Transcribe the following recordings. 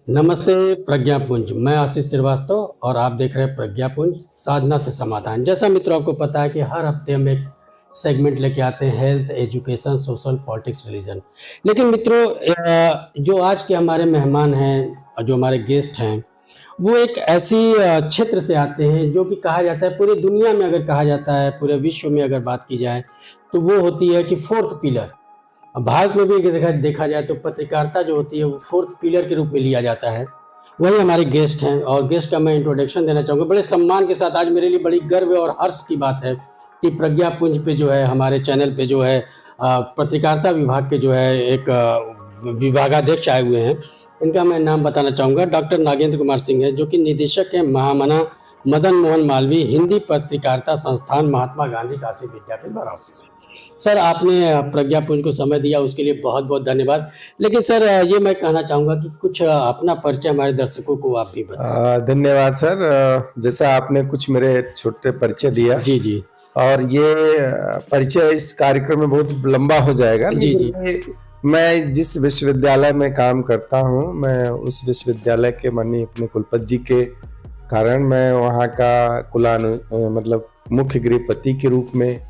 नमस्ते प्रज्ञापुंज। मैं आशीष श्रीवास्तव और आप देख रहे हैं प्रज्ञापुंज, साधना से समाधान। जैसा मित्रों आपको पता है कि हर हफ्ते हम एक सेगमेंट लेके आते हैं, health, education, social, politics, religion. लेकिन मित्रों, जो आज के हमारे मेहमान हैं, जो हमारे गेस्ट हैं, वो एक ऐसी क्षेत्र से आते हैं जो कि कहा जाता है पूरी दुनिया में, अगर कहा जाता है पूरे विश्व में अगर बात की जाए तो वो होती है कि फोर्थ पिलर। भारत में भी देखा जाए तो पत्रकारिता जो होती है वो फोर्थ पिलर के रूप में लिया जाता है। वही हमारे गेस्ट हैं और गेस्ट का मैं इंट्रोडक्शन देना चाहूँगा बड़े सम्मान के साथ। आज मेरे लिए बड़ी गर्व और हर्ष की बात है कि प्रज्ञापुंज पे जो है, हमारे चैनल पे जो है, पत्रकारिता विभाग के जो है एक विभागाध्यक्ष आए हुए हैं। इनका मैं नाम बताना चाहूँगा, डॉक्टर नागेंद्र कुमार सिंह है, जो कि निदेशक हैं महामना मदन मोहन मालवीय हिंदी पत्रकारिता संस्थान, महात्मा गांधी काशी विद्यापीठ, वाराणसी से। सर, आपने प्रज्ञापुंज को समय दिया, उसके लिए बहुत बहुत धन्यवाद। लेकिन सर, ये मैं कहना चाहूँगा कि कुछ अपना परिचय हमारे दर्शकों को आप भी बताएं। धन्यवाद सर। जैसा आपने कुछ मेरे छोटे परिचय दिया जी जी। और ये परिचय इस कार्यक्रम में बहुत लंबा हो जाएगा। जी जी। मैं जिस विश्वविद्यालय में काम करता हूँ, मैं उस विश्वविद्यालय के माननीय अपने कुलपति जी के कारण मैं वहाँ का मतलब मुख्य गृहपति के रूप में,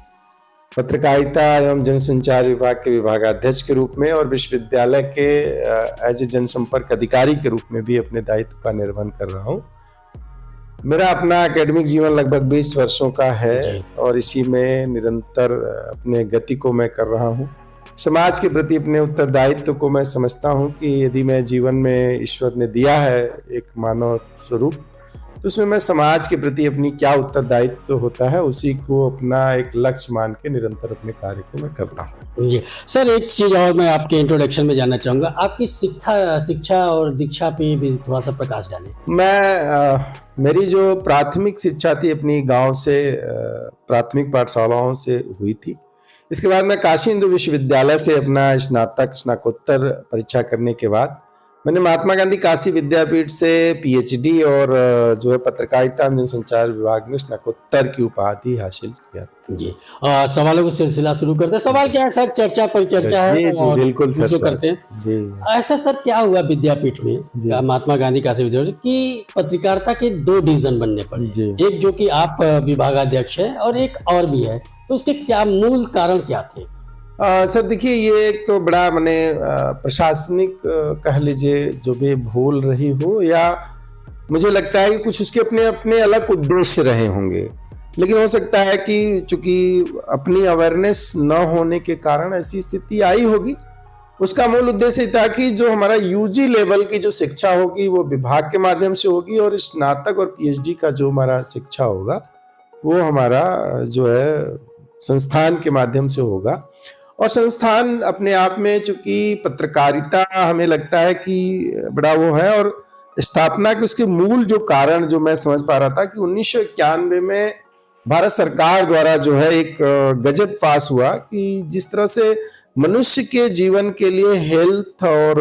पत्रकारिता एवं जनसंचार विभाग के विभागाध्यक्ष के रूप में और विश्वविद्यालय के एज ए जनसंपर्क अधिकारी के रूप में भी अपने दायित्व का निर्वहन कर रहा हूँ। मेरा अपना एकेडमिक जीवन लगभग 20 वर्षों का है और इसी में निरंतर अपने गति को मैं कर रहा हूँ। समाज के प्रति अपने उत्तरदायित्व को मैं समझता हूँ कि यदि मैं जीवन में ईश्वर ने दिया है एक मानव स्वरूप, तो उसमें मैं समाज के प्रति अपनी क्या उत्तरदायित्व होता है उसी को अपना एक लक्ष्य मान के निरंतर अपने कार्य को मैं कर रहा हूँ। जी सर, एक चीज़ और मैं आपके इंट्रोडक्शन में जानना चाहूँगा, आपकी शिक्षा और दीक्षा पे भी थोड़ा सा प्रकाश डालें। मेरी जो प्राथमिक शिक्षा थी अपनी गांव से प्राथमिक पाठशालाओं से हुई थी। इसके बाद मैं काशी हिंदू विश्वविद्यालय से अपना स्नातकोत्तर परीक्षा करने के बाद मैंने महात्मा गांधी काशी विद्यापीठ से पीएचडी और जो है पत्रकारिता जनसंचार विभाग में स्नातकोत्तर की उपाधि हासिल किया। जी, सवालों का सिलसिला शुरू करते हैं। सवाल क्या है सर, चर्चा परिचर्चा है। जी जी, बिल्कुल सर, करते हैं जी। ऐसा सर क्या हुआ विद्यापीठ में, महात्मा गांधी काशी विद्यापीठ की पत्रकारिता के 2 डिवीजन बनने पड़े, एक जो कि आप विभागाध्यक्ष है और एक और भी है, तो उसके क्या मूल कारण क्या थे? सर देखिए, ये एक तो बड़ा प्रशासनिक कह लीजिए जो भी भूल रही हो, या मुझे लगता है कि कुछ उसके अपने अपने अलग उद्देश्य रहे होंगे। लेकिन हो सकता है कि चूंकि अपनी अवेयरनेस न होने के कारण ऐसी स्थिति आई होगी। उसका मूल उद्देश्य था कि जो हमारा यूजी लेवल की जो शिक्षा होगी वो विभाग के माध्यम से होगी और स्नातक और पीएचडी का जो हमारा शिक्षा होगा वो हमारा जो है संस्थान के माध्यम से होगा। और संस्थान अपने आप में चूंकि पत्रकारिता हमें लगता है कि बड़ा वो है, और स्थापना के उसके मूल जो कारण जो मैं समझ पा रहा था कि 1991 में भारत सरकार द्वारा जो है एक गजट पास हुआ कि जिस तरह से मनुष्य के जीवन के लिए हेल्थ और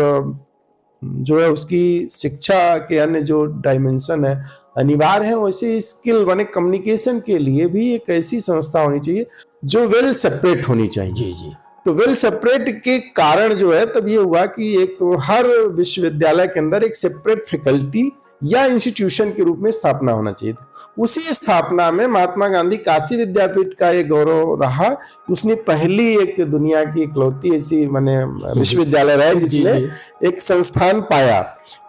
जो है उसकी शिक्षा के अन्य जो डायमेंशन है अनिवार्य है, वैसे स्किल माने कम्युनिकेशन के लिए भी एक ऐसी संस्था होनी चाहिए जो वेल सेपरेट होनी चाहिए। जी जी। तो वेल सेपरेट के कारण जो है तब ये हुआ कि एक हर विश्वविद्यालय के अंदर एक सेपरेट फैकल्टी या इंस्टीट्यूशन के रूप में स्थापना होना चाहिए। उसी स्थापना में महात्मा गांधी काशी विद्यापीठ का ये गौरव रहा कि उसने पहली एक दुनिया की इकलौती ऐसी विश्वविद्यालय रहा जिसने एक संस्थान पाया।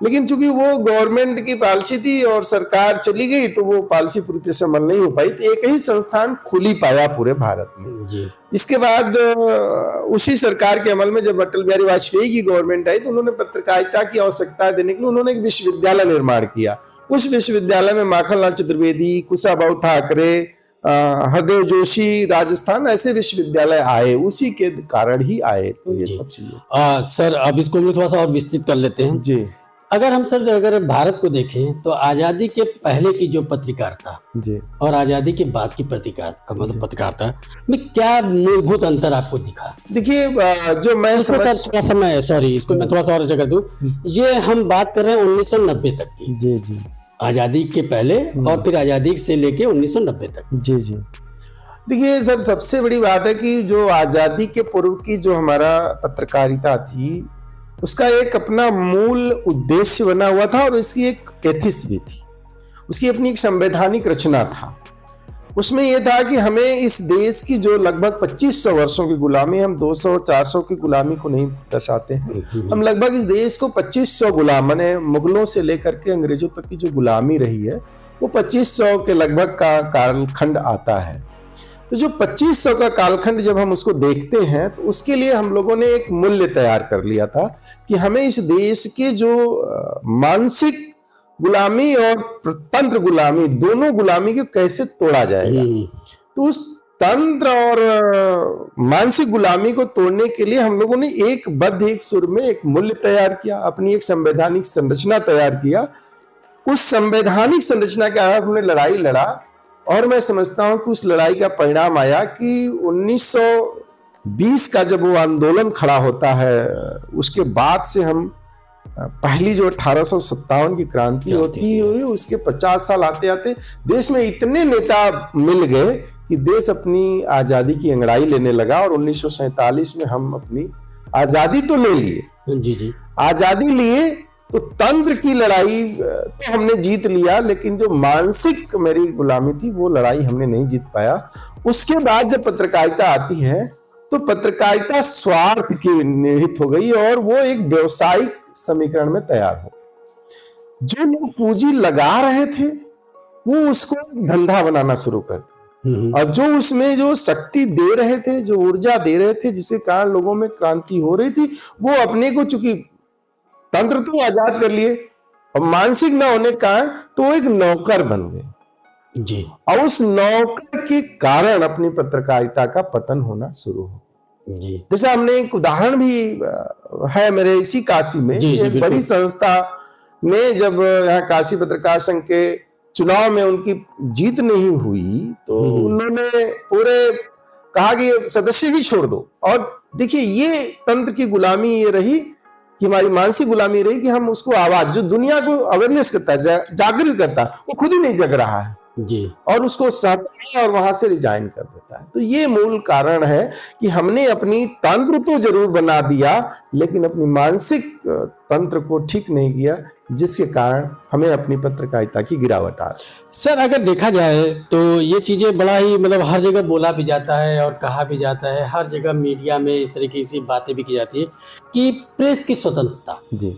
लेकिन चूंकि वो गवर्नमेंट की पॉलिसी थी और सरकार चली गई तो वो पॉलिसी पूरी तरह से अमल नहीं हो पाई, तो एक ही संस्थान खुली पाया पूरे भारत में जी। इसके बाद उसी सरकार के अमल में जब अटल बिहारी वाजपेयी की गवर्नमेंट आई तो उन्होंने पत्रकारिता की आवश्यकता देने के लिए उन्होंने एक विश्वविद्यालय निर्माण किया। उस विश्वविद्यालय में माखनलाल चतुर्वेदी, कुशाभाऊ ठाकरे, हरदेव जोशी राजस्थान, ऐसे विश्वविद्यालय आए, उसी के कारण ही आए। तो ये सब चीजें सर अब इसको हम थोड़ा सा और विस्तृत कर लेते हैं जी। अगर भारत को देखें तो आजादी के पहले की जो पत्रकारिता जी और आजादी के बाद की पत्रकारिता में क्या मूलभूत अंतर आपको दिखा? देखिए, जो मैं इसको मैं थोड़ा सा और कर दूं, ये हम बात कर रहे हैं 1990 तक की। जी जी। आजादी के पहले और फिर आजादी से लेके 1990 तक। जी जी। देखिए सर, सबसे बड़ी बात है कि जो आजादी के पूर्व की जो हमारा पत्रकारिता थी उसका एक अपना मूल उद्देश्य बना हुआ था और इसकी एक एथिक्स भी थी, उसकी अपनी एक संवैधानिक रचना था। उसमें यह था कि हमें इस देश की जो लगभग 2500 वर्षों की गुलामी, हम 200-400 की गुलामी को नहीं दर्शाते हैं, हम लगभग इस देश को 2500 गुलाम, माने मुगलों से लेकर के अंग्रेजों तक की जो गुलामी रही है वो 2500 के लगभग का कालखंड आता है। तो जो 2500 का कालखंड जब हम उसको देखते हैं तो उसके लिए हम लोगों ने एक मूल्य तैयार कर लिया था कि हमें इस देश के जो मानसिक गुलामी और तंत्र गुलामी, दोनों गुलामी को कैसे तोड़ा जाएगा। तो उस तंत्र और मानसिक गुलामी को तोड़ने के लिए हम लोगों ने एक बद्ध, एक सुर में एक मूल्य तैयार किया, अपनी एक संवैधानिक संरचना तैयार किया। उस संवैधानिक संरचना के आधार हमने लड़ाई लड़ा और मैं समझता हूं कि उस लड़ाई का परिणाम आया कि 1920 का जब वो आंदोलन खड़ा होता है, उसके बाद से हम पहली जो 1857 की क्रांति होती हुई, उसके 50 साल आते आते देश में इतने नेता मिल गए कि देश अपनी आजादी की अंगड़ाई लेने लगा और 1947 में हम अपनी आजादी तो ले लिए, जी आजादी लिए तो तंत्र की लड़ाई तो हमने जीत लिया, लेकिन जो मानसिक मेरी गुलामी थी वो लड़ाई हमने नहीं जीत पाया। उसके बाद जब पत्रकारिता आती है तो पत्रकारिता स्वार्थ की निहित हो गई और वो एक व्यवसायिक समीकरण में तैयार हो। जो लोग पूंजी लगा रहे थे वो उसको धंधा बनाना शुरू कर दिया और जो उसमें जो शक्ति दे रहे थे, जो ऊर्जा दे रहे थे, जिसके कारण लोगों में क्रांति हो रही थी, वो अपने को चूंकि तंत्र तो आजाद कर लिए और मानसिक ना होने के कारण तो वो एक नौकर बन गए जी। और उस नौकर के कारण अपनी पत्रकारिता का पतन होना शुरू हो जी। जैसे हमने एक उदाहरण भी है मेरे इसी काशी में, एक बड़ी संस्था ने जब यहाँ काशी पत्रकार संघ के चुनाव में उनकी जीत नहीं हुई तो उन्होंने पूरे कहा कि सदस्य ही छोड़ दो। और देखिए ये तंत्र की गुलामी ये रही कि हमारी मानसिक गुलामी रही कि हम उसको आवाज, जो दुनिया को अवेयरनेस करता है, जागृत करता है, वो खुद ही नहीं जग रहा है जी, और उसको सहता है और वहां से रिजाइन कर देता है। तो ये मूल कारण है कि हमने अपनी तंत्र तो जरूर बना दिया लेकिन अपनी मानसिक तंत्र को ठीक नहीं किया, जिसके कारण हमें अपनी पत्रकारिता की गिरावट आ रही। सर अगर देखा जाए तो ये चीजें बड़ा ही मतलब हर जगह बोला भी जाता है और कहा भी जाता है, हर जगह मीडिया में इस तरीके की बातें भी की जाती है कि प्रेस की स्वतंत्रता, जी,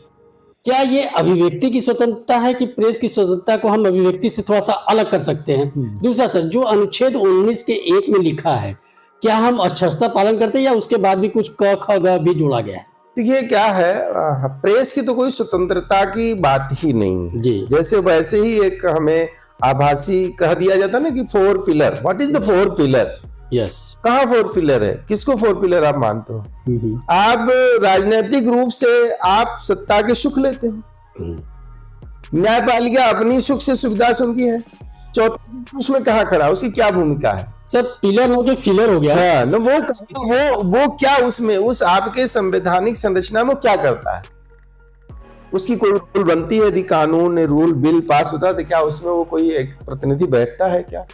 क्या ये अभिव्यक्ति की स्वतंत्रता है कि प्रेस की स्वतंत्रता को हम अभिव्यक्ति से थोड़ा सा अलग कर सकते हैं? दूसरा सर, जो अनुच्छेद 19 के 1 में लिखा है, क्या हम अक्षरशः पालन करते हैं या उसके बाद भी कुछ क ख ग भी जोड़ा गया है? देखिए क्या है, प्रेस की तो कोई स्वतंत्रता की बात ही नहीं है जी। जैसे वैसे ही एक हमें आभासी कह दिया जाता ना कि 4 pillar, what is the 4 pillar? Yes. कहाँ 4 पिलर है? किसको 4 पिलर आप मानते हो? आप राजनीतिक रूप से आप सत्ता के सुख लेते हो, न्यायपालिका अपनी सुख से सुविधा से उनकी है, चौथा उसमें कहाँ खड़ा, उसकी क्या भूमिका है? सर पिलर हो के फिलर हो गया। हाँ, न वो क्या उसमें, उस आपके संवैधानिक संरचना में क्या करता है? उसकी कोई रूल बनती है, यदि कानून रूल बिल पास होता है तो क्या उसमें वो कोई एक प्रतिनिधि बैठता है? क्या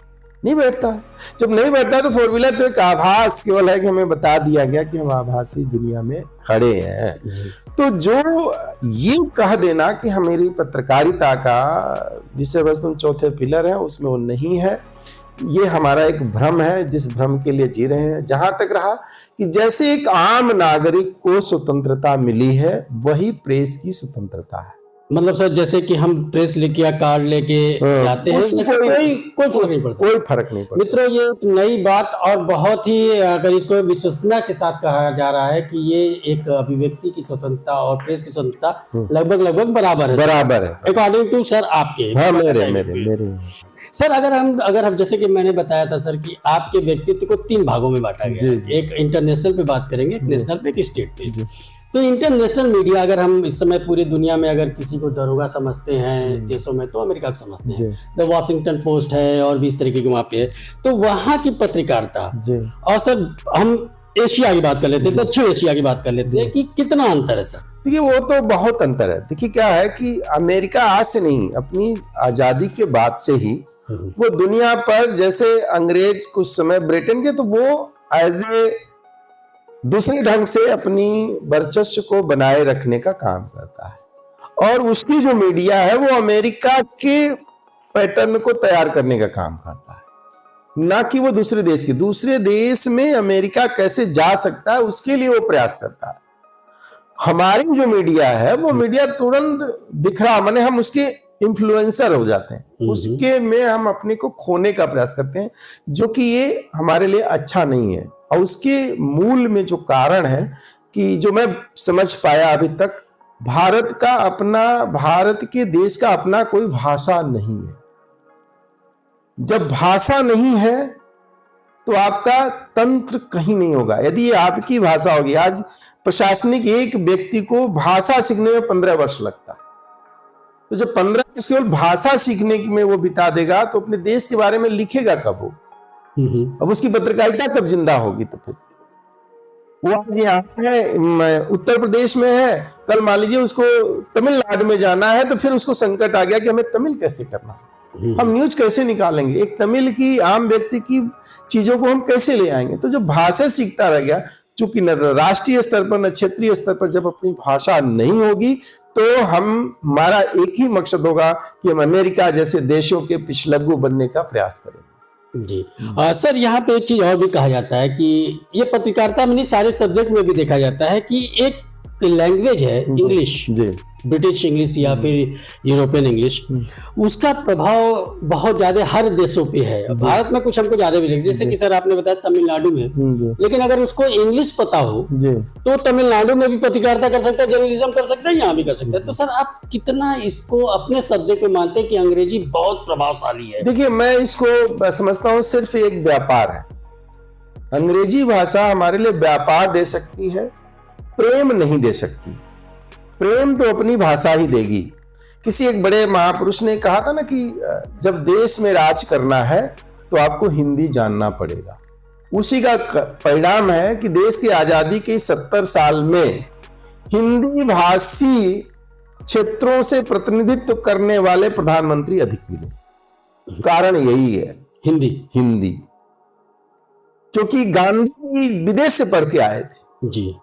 नहीं बैठता है। जब नहीं बैठता तो 4 व्हीलर तो एक आभास केवल है कि हमें बता दिया गया कि हम आभासी दुनिया में खड़े हैं। तो जो ये कह देना कि हमारी पत्रकारिता का विषय वस्तु 4थे पिलर है उसमें वो नहीं है, ये हमारा एक भ्रम है जिस भ्रम के लिए जी रहे हैं। जहां तक रहा कि जैसे एक आम नागरिक को स्वतंत्रता मिली है वही प्रेस की स्वतंत्रता है। मतलब सर जैसे कि हम प्रेस लेके या कार्ड लेके जाते हैं, कोई फर्क नहीं पड़ता, कोई फर्क नहीं पड़ता। मित्रों ये एक नई बात और बहुत ही अगर इसको विश्वसनीयता के साथ कहा जा रहा है कि ये एक अभिव्यक्ति की स्वतंत्रता और प्रेस की स्वतंत्रता लगभग बराबर है अकॉर्डिंग टू सर आपके। हाँ, मेरे सर अगर हम जैसे कि मैंने बताया था सर कि आपके व्यक्तित्व को 3 भागों में बांटा गया है, एक इंटरनेशनल पे बात करेंगे, एक नेशनल पे, एक स्टेट पे। तो इंटरनेशनल मीडिया अगर हम इस समय पूरी दुनिया में अगर किसी को दरोगा समझते हैं देशों में तो अमेरिका को समझते हैं, द वॉशिंगटन पोस्ट है और भी इस तरीके के वहाँ पे है। तो वहाँ की पत्रकारिता और सर हम एशिया की बात कर लेते हैं, दक्षिण एशिया की बात कर लेते हैं कि कितना अंतर है सर? देखिए वो तो बहुत अंतर है। देखिए क्या है कि अमेरिका आज से नहीं, अपनी आजादी के बाद से ही वो दुनिया पर, जैसे अंग्रेज कुछ समय ब्रिटेन के, तो वो एज ए दूसरे ढंग से अपनी वर्चस्व को बनाए रखने का काम करता है, और उसकी जो मीडिया है वो अमेरिका के पैटर्न को तैयार करने का काम करता है, ना कि वो दूसरे देश में अमेरिका कैसे जा सकता है उसके लिए वो प्रयास करता है। हमारी जो मीडिया है वो मीडिया तुरंत बिखरा, माने हम उसके इन्फ्लुएंसर हो जाते हैं, उसके में हम अपने को खोने का प्रयास करते हैं, जो कि ये हमारे लिए अच्छा नहीं है। और उसके मूल में जो कारण है कि जो मैं समझ पाया अभी तक, भारत के देश का अपना कोई भाषा नहीं है। जब भाषा नहीं है तो आपका तंत्र कहीं नहीं होगा। यदि ये आपकी भाषा होगी, आज प्रशासनिक एक व्यक्ति को भाषा सीखने में 15 वर्ष लगता है, तो जब 15 वर्ष केवल भाषा सीखने में वो बिता देगा तो अपने देश के बारे में लिखेगा कब वो? अब उसकी पत्रकारिता कब जिंदा होगी? तो फिर वो आज यहाँ है, उत्तर प्रदेश में है, कल मान लीजिए उसको तमिलनाडु में जाना है, तो फिर उसको संकट आ गया कि हमें तमिल कैसे करना है, हम न्यूज कैसे निकालेंगे, एक तमिल की आम व्यक्ति की चीजों को हम कैसे ले आएंगे? तो जो भाषा सीखता रह गया, चूंकि न राष्ट्रीय स्तर पर न क्षेत्रीय स्तर पर जब अपनी भाषा नहीं होगी तो हमारा एक ही मकसद होगा कि हम अमेरिका जैसे देशों के पिछलग्गू बनने का प्रयास करें। जी सर, यहाँ पे एक चीज और भी कहा जाता है कि ये पत्रकारिता में नहीं, सारे सब्जेक्ट में भी देखा जाता है कि एक लैंग्वेज है इंग्लिश, ब्रिटिश इंग्लिश या फिर यूरोपियन इंग्लिश, उसका प्रभाव बहुत ज्यादा हर देशों पे है। भारत में कुछ हमको ज्यादा भी लगे, जैसे कि सर आपने बताया तमिलनाडु में, लेकिन अगर उसको इंग्लिश पता हो तो तमिलनाडु में भी पत्रकारिता कर सकता है, जर्नलिज्म कर सकता है, यहाँ भी कर सकता है। तो सर आप कितना इसको अपने सब्जेक्ट में मानते हैं कि अंग्रेजी बहुत प्रभावशाली है? देखिए, मैं इसको समझता हूँ सिर्फ एक व्यापार है। अंग्रेजी भाषा हमारे लिए व्यापार दे सकती है, प्रेम नहीं दे सकती। प्रेम तो अपनी भाषा ही देगी। किसी एक बड़े महापुरुष ने कहा था ना कि जब देश में राज करना है तो आपको हिंदी जानना पड़ेगा। उसी का परिणाम है कि देश की आजादी के 70 साल में हिंदी भाषी क्षेत्रों से प्रतिनिधित्व करने वाले प्रधानमंत्री अधिक मिले। कारण यही है, हिंदी। क्योंकि गांधी विदेश से पढ़ के आए थे जी,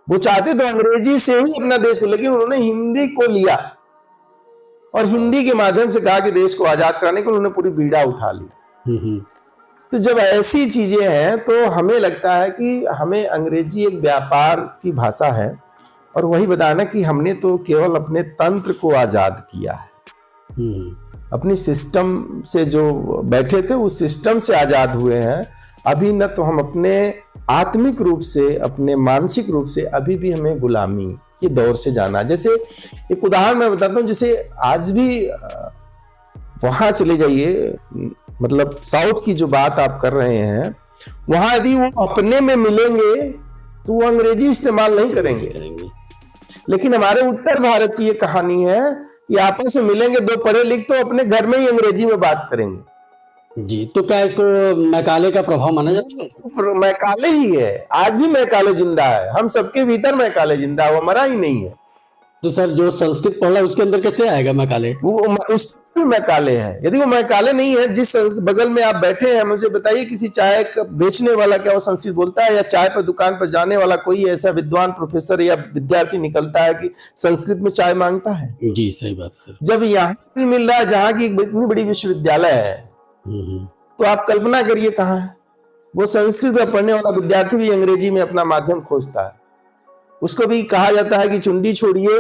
वो चाहते तो अंग्रेजी से ही अपना देश को, लेकिन उन्होंने हिंदी को लिया और हिंदी के माध्यम से कहा कि देश को आजाद कराने को उन्होंने पूरी बीड़ा उठा ली। तो जब ऐसी चीजें हैं तो हमें लगता है कि हमें अंग्रेजी एक व्यापार की भाषा है, और वही बताना कि हमने तो केवल अपने तंत्र को आजाद किया है, अपनी सिस्टम से जो बैठे थे उस सिस्टम से आजाद हुए हैं। अभी न तो हम अपने आत्मिक रूप से, अपने मानसिक रूप से अभी भी हमें गुलामी के दौर से जाना। जैसे एक उदाहरण मैं बताता हूँ, जैसे आज भी वहां चले जाइए, मतलब साउथ की जो बात आप कर रहे हैं, वहां यदि वो अपने में मिलेंगे तो वो अंग्रेजी इस्तेमाल नहीं करेंगे। लेकिन हमारे उत्तर भारत की ये कहानी है कि आपस में मिलेंगे दो पढ़े लिख तो अपने घर में ही अंग्रेजी में बात करेंगे। जी, तो क्या इसको मैकाले का प्रभाव माना जा सकता है? मैकाले ही है, आज भी मैकाले जिंदा है, हम सबके भीतर मैकाले जिंदा है, वो मरा ही नहीं है। तो सर जो संस्कृत पढ़ा उसके अंदर कैसे आएगा मैकाले? वो उसमें मैकाले है। यदि वो मैकाले नहीं है, जिस बगल में आप बैठे हैं, मुझे बताइए किसी चाय बेचने वाला क्या वो संस्कृत बोलता है? या चाय पर दुकान पर जाने वाला कोई ऐसा विद्वान प्रोफेसर या विद्यार्थी निकलता है कि संस्कृत में चाय मांगता है? जी सही बात है सर। जब यहाँ भी मिल रहा है, जहाँ की इतनी बड़ी विश्वविद्यालय है, तो आप कल्पना करिए कहाँ है वो संस्कृत का पढ़ने वाला विद्यार्थी भी अंग्रेजी में अपना माध्यम खोजता है। उसको भी कहा जाता है कि चुंडी छोड़िए,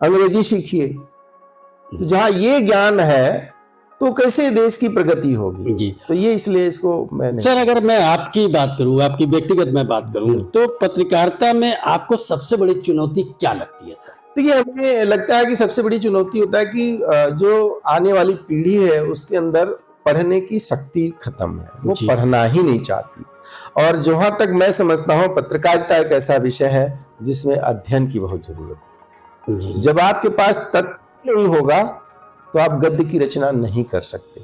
अंग्रेजी सीखिए। तो जहां ये ज्ञान है तो कैसे देश की प्रगति होगी? जी, तो ये इसलिए इसको मैंने सर, अगर मैं आपकी बात करूं, आपकी व्यक्तिगत मैं बात करूं, तो पत्रकारिता में आपको सबसे बड़ी चुनौती क्या लगती है सर? देखिए, हमें लगता है कि सबसे बड़ी चुनौती होता है कि जो आने वाली पीढ़ी है उसके अंदर पढ़ने की शक्ति खत्म है, वो पढ़ना ही नहीं चाहती। और जहां तक मैं समझता हूं, पत्रकारिता एक ऐसा विषय है जिसमें अध्ययन की बहुत जरूरत है। जब आपके पास तथ्य नहीं होगा तो आप गद्य की रचना नहीं कर सकते।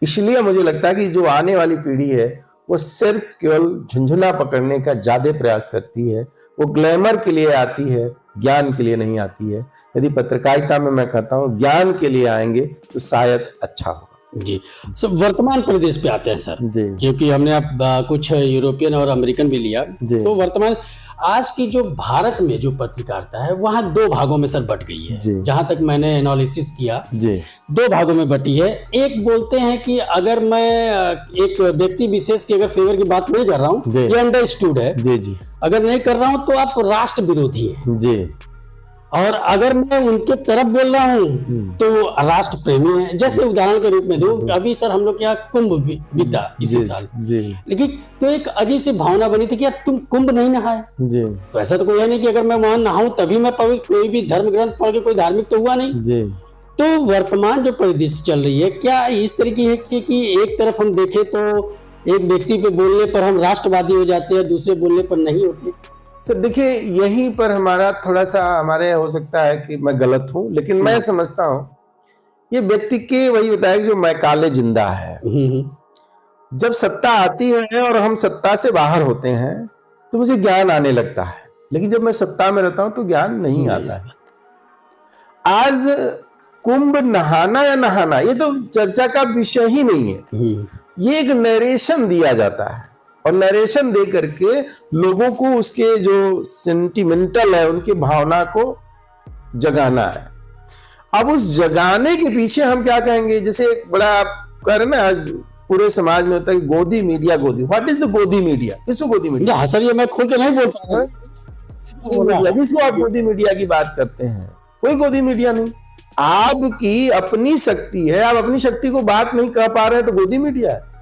इसलिए मुझे लगता है कि जो आने वाली पीढ़ी है वो सिर्फ केवल झुंझुना पकड़ने का ज्यादा प्रयास करती है, वो ग्लैमर के लिए आती है, ज्ञान के लिए नहीं आती है। यदि पत्रकारिता में मैं कहता हूँ ज्ञान के लिए आएंगे तो शायद अच्छा होगा। जी। सब वर्तमान परिदृश्य पे आते हैं सर, जी क्योंकि हमने अब कुछ यूरोपियन और अमेरिकन भी लिया। जी तो वर्तमान आज की जो भारत में जो पत्रकारिता है वहाँ दो भागों में सर बट गई है। जी जहाँ तक मैंने एनालिसिस किया जी दो भागों में बटी है। एक बोलते हैं कि अगर मैं एक व्यक्ति विशेष की अगर फेवर की बात नहीं कर रहा हूँ, जी। ये अंडरस्टूड है, जी जी अगर नहीं कर रहा हूँ तो आप राष्ट्र विरोधी हैं, जी और अगर मैं उनके तरफ बोल रहा हूँ तो राष्ट्र प्रेमी है। जैसे उदाहरण के रूप में दूं, अभी सर हम लोग के यहाँ कुंभ बीता इसी जी साल, जी लेकिन तो एक अजीब सी भावना बनी थी कि यार तुम कुंभ नहीं नहाए। जी तो ऐसा तो कोई है नहीं कि अगर मैं वहां नहाऊं तभी मैं कोई भी धर्म ग्रंथ पढ़ के कोई धार्मिक तो हुआ नहीं। जी तो वर्तमान जो परिदृश्य चल रही है क्या इस तरीके है कि एक तरफ हम देखें तो एक व्यक्ति पे बोलने पर हम राष्ट्रवादी हो जाते हैं, दूसरे बोलने पर नहीं होते। सर देखिए, यहीं पर हमारा थोड़ा सा हमारे हो सकता है कि मैं गलत हूं, लेकिन मैं समझता हूं ये व्यक्ति के वही होता है जो मैकाले जिंदा है। जब सत्ता आती है और हम सत्ता से बाहर होते हैं तो मुझे ज्ञान आने लगता है, लेकिन जब मैं सत्ता में रहता हूं तो ज्ञान नहीं आता है। आज कुंभ नहाना या नहाना ये तो चर्चा का विषय ही नहीं है। ये एक नरेशन दिया जाता है और नरेशन दे करके लोगों को उसके जो सेंटिमेंटल है उनकी भावना को जगाना है। अब उस जगाने के पीछे हम क्या कहेंगे, जैसे एक बड़ा आप कह रहे ना आज पूरे समाज में होता है गोदी मीडिया, गोदी, व्हाट इज द गोदी मीडिया? किसको गोदी मीडिया? हाँ सर, ये मैं खुल के नहीं बोलता, जिसको आप गोदी मीडिया की बात करते हैं, कोई गोदी मीडिया नहीं। आपकी अपनी शक्ति है, आप अपनी शक्ति को बात नहीं कह पा रहे हैं तो गोदी मीडिया है।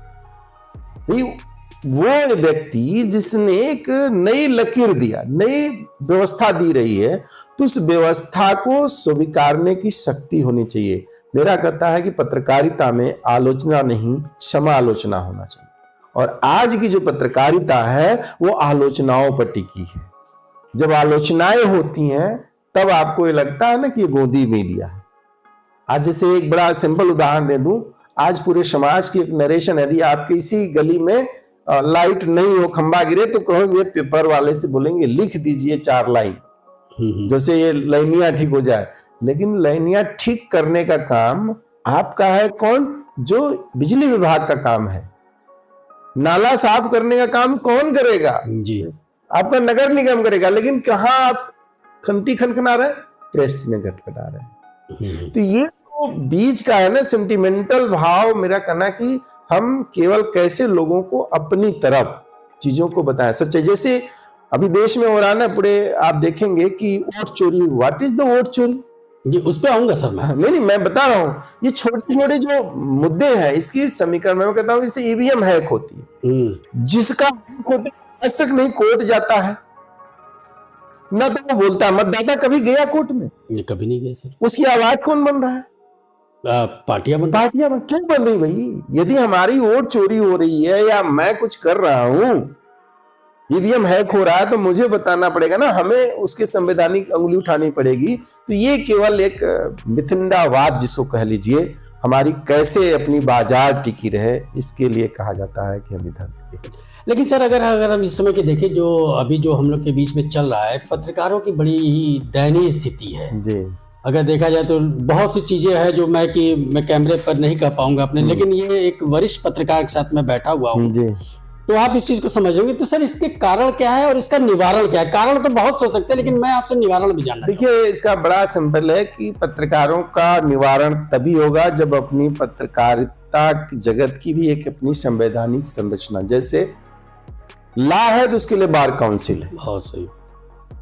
वो व्यक्ति जिसने एक नई लकीर दिया, नई व्यवस्था दी रही है, तो उस व्यवस्था को स्वीकारने की शक्ति होनी चाहिए। मेरा कहता है कि पत्रकारिता में आलोचना नहीं, समालोचना होना चाहिए। और आज की जो पत्रकारिता है वो आलोचनाओं पर टिकी है। जब आलोचनाएं होती हैं तब आपको ये लगता है ना कि ये गोदी मीडिया है। आज जैसे एक बड़ा सिंपल उदाहरण दे दूं, आज पूरे समाज की एक नरेशन, यदि आपके इसी गली में लाइट नहीं हो, खंबा गिरे, तो कहोगे पेपर वाले से बोलेंगे लिख दीजिए 4 लाइन, जैसे ये लाइनियां ठीक हो जाए। लेकिन लाइनियां ठीक करने का काम आपका है कौन? जो बिजली विभाग का काम है। नाला साफ करने का काम कौन करेगा? जी, आपका नगर निगम करेगा। लेकिन कहाँ आप घंटी खनखना रहे? प्रेस में खटखटा रहे। तो ये तो बीच का है ना सेंटिमेंटल भाव। मेरा कहना कि हम केवल कैसे लोगों को अपनी तरफ चीजों को बताएं। सच्चे जैसे अभी देश में हो रहा है ना, पूरे आप देखेंगे कि वोट चोरी। व्हाट इज द वोट चोरी? जी, उस पे आऊंगा सर मैं। नहीं, मैं बता रहा हूँ, ये छोटे छोटे जो मुद्दे हैं इसकी समीकरण में मैं कहता हूँ जैसे ईवीएम हैक होती है। जिसका हैक होता है आज तक नहीं कोर्ट जाता है, ना तो वो बोलता है। मतदाता कभी गया कोर्ट में? ये कभी नहीं गया सर। उसकी आवाज कौन बन रहा है? पार्टियां क्यों बन रही भाई? यदि हमारी वोट चोरी हो रही है या मैं कुछ कर रहा हूं, ईवीएम हैक हो रहा है, तो मुझे बताना पड़ेगा ना, हमें उसके संवैधानिक अंगुली उठानी पड़ेगी। तो ये केवल एक मिथिंडावाद जिसको कह लीजिए, हमारी कैसे अपनी बाजार टिकी रहे, इसके लिए कहा जाता है कि हम इधर। लेकिन सर अगर हम इस समय के देखें, जो अभी जो हम लोग के बीच में चल रहा है, पत्रकारों की बड़ी ही दयनीय स्थिति है जी। अगर देखा जाए तो बहुत सी चीजें हैं जो मैं कैमरे पर नहीं कह पाऊंगा अपने, लेकिन ये एक वरिष्ठ पत्रकार के साथ मैं बैठा हुआ हूँ जी, तो आप इस चीज को समझोगे। तो सर इसके कारण क्या है और इसका निवारण क्या है? कारण तो बहुत सोच सकते हैं, लेकिन मैं आपसे निवारण भी जानना। देखिए, इसका बड़ा सिंपल है कि पत्रकारों का निवारण तभी होगा जब अपनी पत्रकारिता जगत की भी एक अपनी संवैधानिक संरचना, जैसे लॉ है तो उसके लिए बार काउंसिल है, बहुत सही।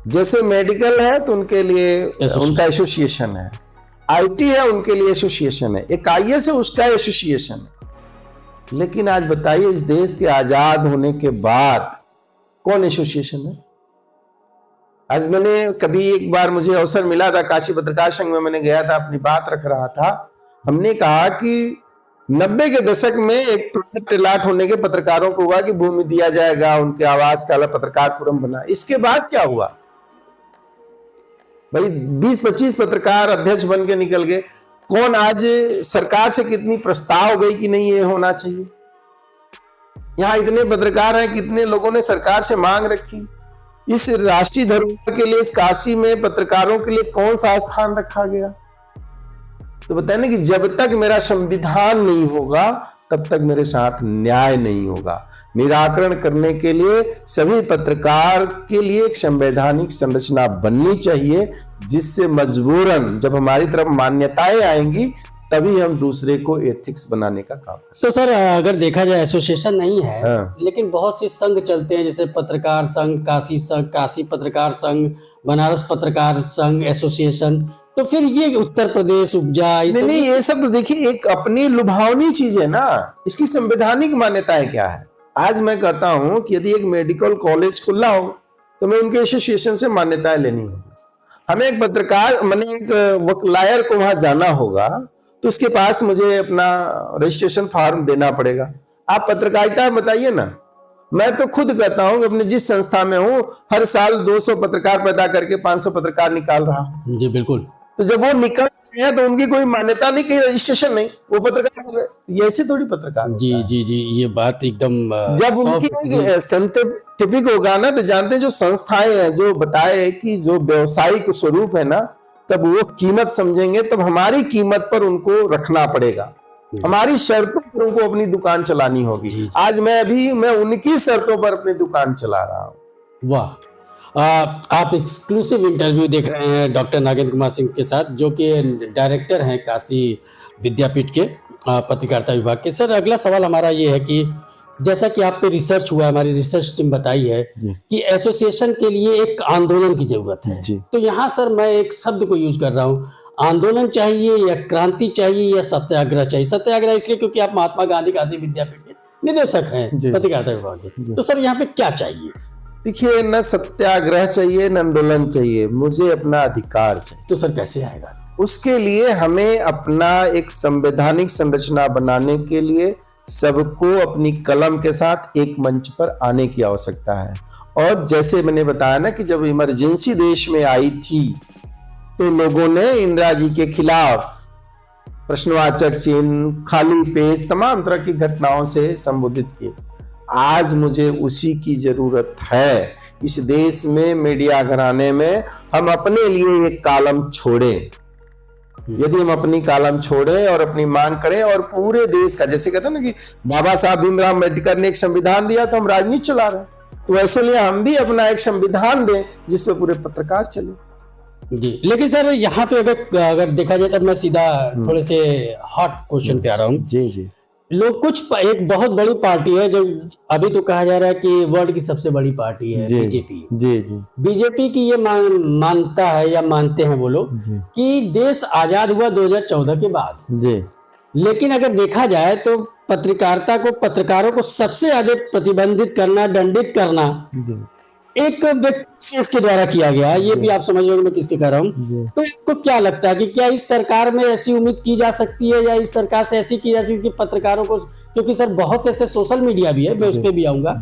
जैसे मेडिकल है तो उनके लिए उनका एसोसिएशन है, आईटी है उनके लिए एसोसिएशन है, एक आईएएस है उसका एसोसिएशन है। लेकिन आज बताइए, इस देश के आजाद होने के बाद कौन एसोसिएशन है? आज मैंने कभी एक बार मुझे अवसर मिला था, काशी पत्रकार संघ में मैंने गया था, अपनी बात रख रहा था। हमने कहा कि 90 के दशक में एक प्रोजेक्ट अलॉट होने के पत्रकारों को हुआ कि भूमि दिया जाएगा, उनके आवाज का अलग पत्रकार फोरम बना। इसके बाद क्या हुआ भाई? 20-25 पत्रकार अध्यक्ष बन के निकल गए। कौन आज सरकार से कितनी प्रस्ताव गई कि नहीं ये होना चाहिए? यहां इतने पत्रकार हैं, कितने लोगों ने सरकार से मांग रखी। इस राष्ट्रीय धरोहर के लिए इस काशी में पत्रकारों के लिए कौन सा स्थान रखा गया? तो बताए ना कि जब तक मेरा संविधान नहीं होगा तब तक मेरे साथ न्याय नहीं होगा। निराकरण करने के लिए सभी पत्रकार के लिए एक संवैधानिक संरचना बननी चाहिए, जिससे मजबूरन जब हमारी तरफ मान्यताएं आएंगी तभी हम दूसरे को एथिक्स बनाने का काम करें। तो सर अगर देखा जाए एसोसिएशन नहीं है, हाँ। लेकिन बहुत से संघ चलते हैं, जैसे पत्रकार संघ, काशी संघ, काशी पत्रकार संघ, बनारस पत्रकार संघ एसोसिएशन, तो फिर ये उत्तर प्रदेश उपजा नहीं, ये सब तो देखिए एक अपनी लुभावनी चीज है ना, इसकी संवैधानिक मान्यताएं क्या है। आज मैं कहता हूं कि यदि एक मेडिकल कॉलेज खुला हो तो मैं उनके एसोसिएशन से मान्यताएं लेनी होगी। हमें एक पत्रकार मैंने एक लायर को वहां जाना होगा तो उसके पास मुझे अपना रजिस्ट्रेशन फॉर्म देना पड़ेगा। आप पत्रकारिता बताइए ना, मैं तो खुद कहता हूं कि अपने जिस संस्था में हूं हर साल 200 पत्रकार पैदा करके 500 पत्रकार निकाल रहा हूं। जी बिल्कुल। तो जब वो निकल रहे हैं तो उनकी कोई मान्यता नहीं, कोई रजिस्ट्रेशन नहीं, वो पत्रकार हो गए। ये ऐसे थोड़ी पत्रकार जी जी जी, ये बात एकदम जब उनकी साइंटिफिक होगा ना, तो जानते हैं जो संस्थाएं हैं जो बताए कि जो व्यवसायिक स्वरूप है ना, तब वो कीमत समझेंगे, तब हमारी कीमत पर उनको रखना पड़ेगा, हमारी शर्तों पर उनको अपनी दुकान चलानी होगी। आज मैं उनकी शर्तों पर अपनी दुकान चला रहा हूँ। वाह। आप एक्सक्लूसिव इंटरव्यू देख रहे हैं डॉक्टर नागेंद्र कुमार सिंह के साथ, जो कि डायरेक्टर हैं काशी विद्यापीठ के पत्रकारिता विभाग के। सर अगला सवाल हमारा ये है कि जैसा कि आप पे रिसर्च हुआ, हमारी रिसर्च टीम बताई है कि एसोसिएशन के लिए एक आंदोलन की जरूरत है, तो यहाँ सर मैं एक शब्द को यूज कर रहा हूँ, आंदोलन चाहिए या क्रांति चाहिए या सत्याग्रह चाहिए। सत्याग्रह इसलिए क्योंकि आप महात्मा गांधी काशी विद्यापीठ के निदेशक हैं पत्रकारिता विभाग के, तो सर यहाँ पे क्या चाहिए? देखिए, न सत्याग्रह चाहिए न आंदोलन चाहिए, मुझे अपना अधिकार चाहिए। तो सर कैसे आएगा? उसके लिए हमें अपना एक संवैधानिक संरचना बनाने के लिए सबको अपनी कलम के साथ एक मंच पर आने की आवश्यकता है। और जैसे मैंने बताया ना कि जब इमरजेंसी देश में आई थी तो लोगों ने इंदिरा जी के खिलाफ प्रश्नवाचक चिन्ह, खाली पेज, तमाम तरह की घटनाओं से संबोधित किए। आज मुझे उसी की जरूरत है। इस देश में मीडिया घराने में हम अपने लिए एक कॉलम छोड़ें। यदि हम अपनी कॉलम छोड़ें और अपनी मांग करें और पूरे देश का, जैसे कहते हैं ना कि बाबा साहब भीमराव अम्बेडकर ने एक संविधान दिया तो हम राजनीति चला रहे हैं, तो ऐसे लिए हम भी अपना एक संविधान दें जिसपे पूरे पत्रकार चले। जी, लेकिन सर यहाँ पे अगर देखा जाए तो मैं सीधा थोड़े से हॉट क्वेश्चन पे आ रहा हूँ। जी। लोग एक बहुत बड़ी पार्टी है जो अभी तो कहा जा रहा है कि वर्ल्ड की सबसे बड़ी पार्टी है बीजेपी। जी। बीजेपी की ये मानता है या मानते हैं वो लोग कि देश आजाद हुआ 2014 के बाद। जी। लेकिन अगर देखा जाए तो पत्रकारिता को, पत्रकारों को सबसे ज्यादा प्रतिबंधित करना, दंडित करना एक व्यक्ति इसके द्वारा किया गया। ये भी आप समझ लोगे मैं किसके कह रहा हूँ। तो आपको क्या लगता है कि क्या इस सरकार में ऐसी उम्मीद की जा सकती है या इस सरकार से ऐसी की जा सकती है कि पत्रकारों को, क्योंकि सर बहुत से ऐसे सोशल मीडिया भी है, मैं उस पर भी आऊंगा,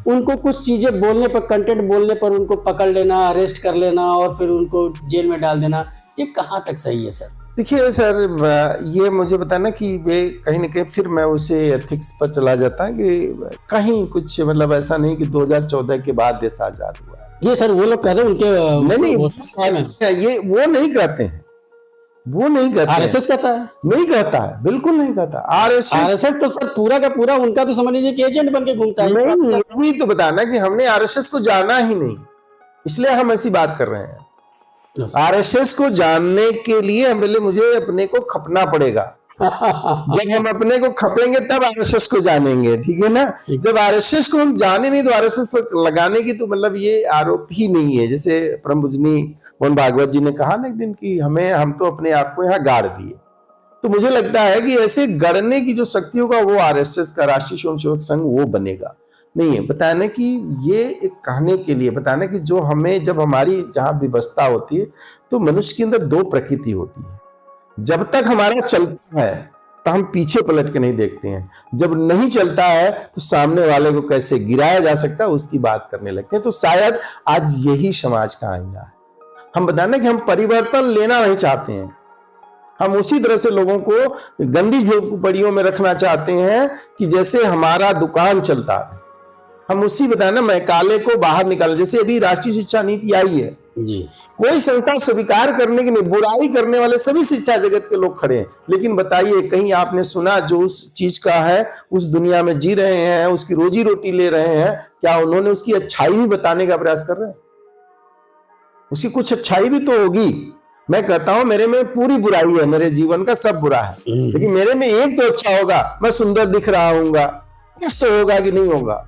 उनको कुछ चीजें बोलने पर, कंटेंट बोलने पर उनको पकड़ लेना, अरेस्ट कर लेना और फिर उनको जेल में डाल देना, ये कहाँ तक सही है सर? देखिए सर, ये मुझे बताना कि वे कहीं ना कहीं फिर मैं उसे एथिक्स पर चला जाता है कि कहीं कुछ मतलब ऐसा नहीं कि 2014 के बाद देश आजाद हुआ है। ये सर वो लोग कह रहे हैं उनके ये वो नहीं कहते हैं, वो नहीं कहते। आरएसएस कहता है? नहीं कहता है, बिल्कुल नहीं कहता। आरएसएस तो सर पूरा का पूरा उनका तो समझ लीजिए कि एजेंट बन के घूमता है। नहीं, तो बताना कि हमने आरएसएस को जाना ही नहीं, इसलिए हम ऐसी बात कर रहे हैं। आरएसएस को जानने के लिए मुझे अपने को खपना पड़ेगा। जब हम अपने को खपेंगे तब आरएसएस को जानेंगे, ठीक है ना। जब आरएसएस को हम जाने नहीं तो आरएसएस पर लगाने की तो मतलब ये आरोप ही नहीं है। जैसे परम पूजनीय मोहन भागवत जी ने कहा ना एक दिन कि हम तो अपने आप को यहाँ गाड़ दिए। तो मुझे लगता है कि ऐसे गढ़ने की जो शक्ति होगा वो आरएसएस का, राष्ट्रीय स्वयंसेवक संघ, वो बनेगा नहीं है। बताने की ये एक कहने के लिए बताना कि जो हमें, जब हमारी जहां व्यवस्था होती है तो मनुष्य के अंदर दो प्रकृति होती है। जब तक हमारा चलता है तो हम पीछे पलट के नहीं देखते हैं, जब नहीं चलता है तो सामने वाले को कैसे गिराया जा सकता है उसकी बात करने लगते हैं। तो शायद आज यही समाज का आईना है। हम बताने कि हम परिवर्तन लेना नहीं चाहते हैं, हम उसी तरह से लोगों को गंदी झोपड़ियों में रखना चाहते हैं कि जैसे हमारा दुकान चलता है। हम उसी बताए ना, मैं काले को बाहर निकाल, जैसे अभी राष्ट्रीय शिक्षा नीति आई है, जी कोई संस्था स्वीकार करने की नहीं, बुराई करने वाले सभी शिक्षा जगत के लोग खड़े हैं। लेकिन बताइए, कहीं आपने सुना जो उस चीज का है, उस दुनिया में जी रहे हैं, उसकी रोजी रोटी ले रहे हैं, क्या उन्होंने उसकी अच्छाई भी बताने का प्रयास कर रहे हैं? उसकी कुछ अच्छाई भी तो होगी। मैं कहता हूं मेरे में पूरी बुराई है, मेरे जीवन का सब बुरा है, लेकिन मेरे में एक तो अच्छा होगा, मैं सुंदर दिख रहा हूंगा, कुछ तो होगा कि नहीं होगा।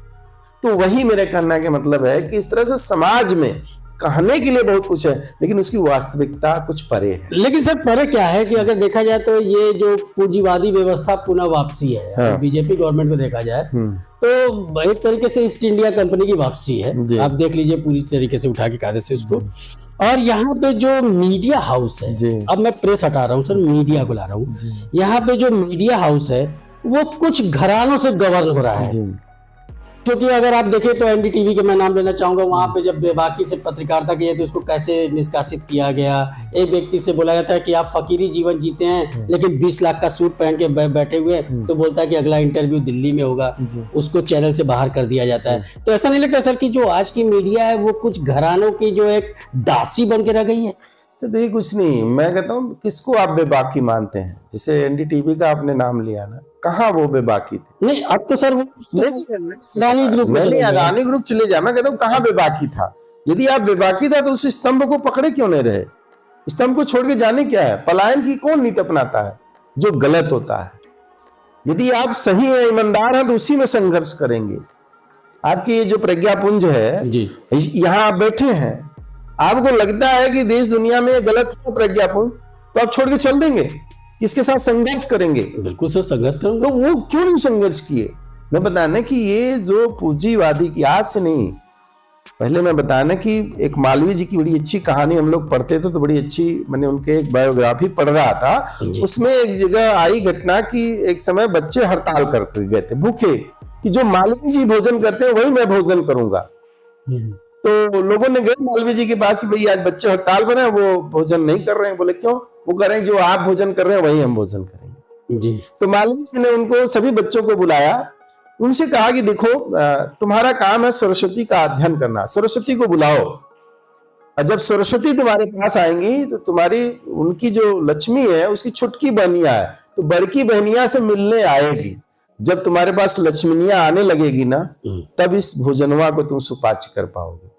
तो वही मेरे कहना का मतलब है कि इस तरह से समाज में कहने के लिए बहुत कुछ है, लेकिन उसकी वास्तविकता कुछ परे है। लेकिन सर परे क्या है कि अगर देखा जाए तो ये जो पूंजीवादी व्यवस्था पुनः वापसी है, हाँ। बीजेपी गवर्नमेंट को देखा जाए तो एक तरीके से ईस्ट इंडिया कंपनी की वापसी है। आप देख लीजिए पूरी तरीके से उठा के कायदे से उसको। और यहाँ पे जो मीडिया हाउस है, अब मैं प्रेस हटा रहा हूँ सर, मीडिया को ला रहा हूँ, यहाँ पे जो मीडिया हाउस है वो कुछ घरानों से गवर्न हो रहा है। क्योंकि अगर आप देखें तो एनडीटीवी के मैं नाम लेना चाहूंगा, वहां पे जब बेबाकी से पत्रकारिता की है तो उसको कैसे निष्कासित किया गया। एक व्यक्ति से बोला जाता है कि आप फकीरी जीवन जीते हैं, लेकिन 20 लाख का सूट पहन के बैठे हुए, तो बोलता है कि अगला इंटरव्यू दिल्ली में होगा, उसको चैनल से बाहर कर दिया जाता है। तो ऐसा नहीं लगता सर कि जो आज की मीडिया है वो कुछ घरानों की जो एक दासी बन के रह गई है? तो देखिए, कुछ नहीं, मैं कहता हूँ किसको आप बेबाकी मानते हैं? जैसे एनडीटीवी का आपने नाम लिया ना, कहाँ वो बेबाकी थी? नहीं, अब तो सर वो अडानी ग्रुप चले जाए, मैं कहता हूँ कहाँ बेबाकी था? यदि आप बेबाकी था तो उस स्तंभ को पकड़े क्यों नहीं रहे? स्तंभ को छोड़ के जाने क्या है? पलायन की कौन नीति अपनाता है जो गलत होता है? यदि आप सही है, ईमानदार हैं, तो उसी में संघर्ष करेंगे। आपकी ये जो प्रज्ञापुंज है जी, यहाँ आप बैठे हैं, आपको लगता है कि देश दुनिया में गलत है प्रज्ञापुंज, तो आप छोड़ के चल देंगे? किसके साथ संघर्ष करेंगे? बिल्कुल सर, संघर्ष करेंगे। तो वो क्यों नहीं संघर्ष किए? मैं बताना कि ये जो पूंजीवादी की, आज से नहीं, पहले मैं बताना कि एक मालवीय जी की बड़ी अच्छी कहानी हम लोग पढ़ते थे, तो बड़ी अच्छी, मैंने उनके एक बायोग्राफी पढ़ रहा था, उसमें एक जगह आई घटना कि एक समय बच्चे हड़ताल करते गए थे भूखे, कि जो मालवीय जी भोजन करते हैं वही मैं भोजन करूंगा। तो लोगों ने गए मालवीय जी के पास, भाई आज बच्चे हड़ताल पर हैं, वो भोजन नहीं कर रहे हैं। बोले क्यों? वो कह रहे हैं जो आप भोजन कर रहे हैं वही हम भोजन करेंगे जी। तो मालवीय जी ने उनको, सभी बच्चों को बुलाया, उनसे कहा कि देखो, तुम्हारा काम है सरस्वती का अध्ययन करना, सरस्वती को बुलाओ, और जब सरस्वती तुम्हारे पास आएंगी तो तुम्हारी, उनकी जो लक्ष्मी है उसकी छुटकी बहनिया है, तो बड़की बहनिया से मिलने आएगी। जब तुम्हारे पास लक्ष्मणियां आने लगेगी ना, तब इस भोजनवा को तुम सुपाच्य कर पाओगे,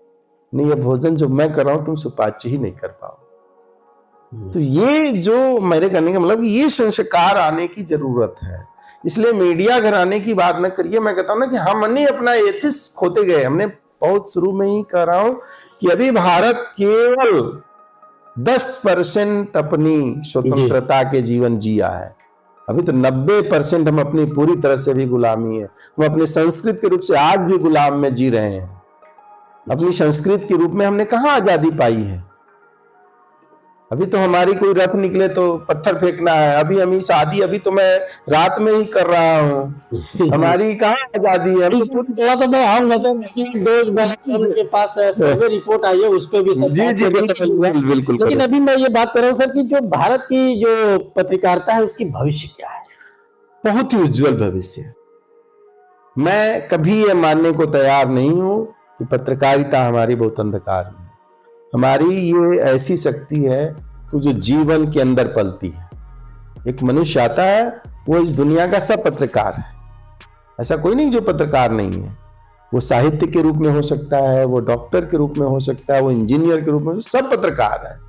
नहीं ये भोजन जो मैं कर रहा हूं तुम सुपाच्य ही नहीं कर पाओगे। तो ये जो मेरे कहने का मतलब, ये संस्कार आने की जरूरत है। इसलिए मीडिया घराने की बात न करिए। मैं कहता हूं ना कि हमने अपना एथिक्स खोते गए। हमने बहुत शुरू में ही कह रहा हूं कि अभी भारत केवल 10% अपनी स्वतंत्रता के जीवन जिया है। अभी तो 90% हम अपनी पूरी तरह से भी गुलामी है। हम अपनी संस्कृत के रूप से आज भी गुलाम में जी रहे हैं। अपनी संस्कृत के रूप में हमने कहाँ आजादी पाई है? अभी तो हमारी कोई रथ निकले तो पत्थर फेंकना है। अभी हम शादी अभी तो मैं रात में ही कर रहा हूँ। हमारी कहाँ आजादी है? थोड़ा तो मैं आऊंगा सर के पास सर्वे रिपोर्ट आई है, उस पर भी जी बिल्कुल। लेकिन अभी मैं ये बात कर रहा हूँ सर कि जो भारत की जो पत्रकारिता है उसकी भविष्य क्या है? बहुत ही उज्जवल भविष्य। मैं कभी ये मानने को तैयार नहीं हूँ कि पत्रकारिता हमारी बहुत अंधकार में। हमारी ये ऐसी शक्ति है कि जो जीवन के अंदर पलती है। एक मनुष्य आता है, वो इस दुनिया का सब पत्रकार है। ऐसा कोई नहीं जो पत्रकार नहीं है। वो साहित्य के रूप में हो सकता है, वो डॉक्टर के रूप में हो सकता है, वो इंजीनियर के रूप में, सब पत्रकार है।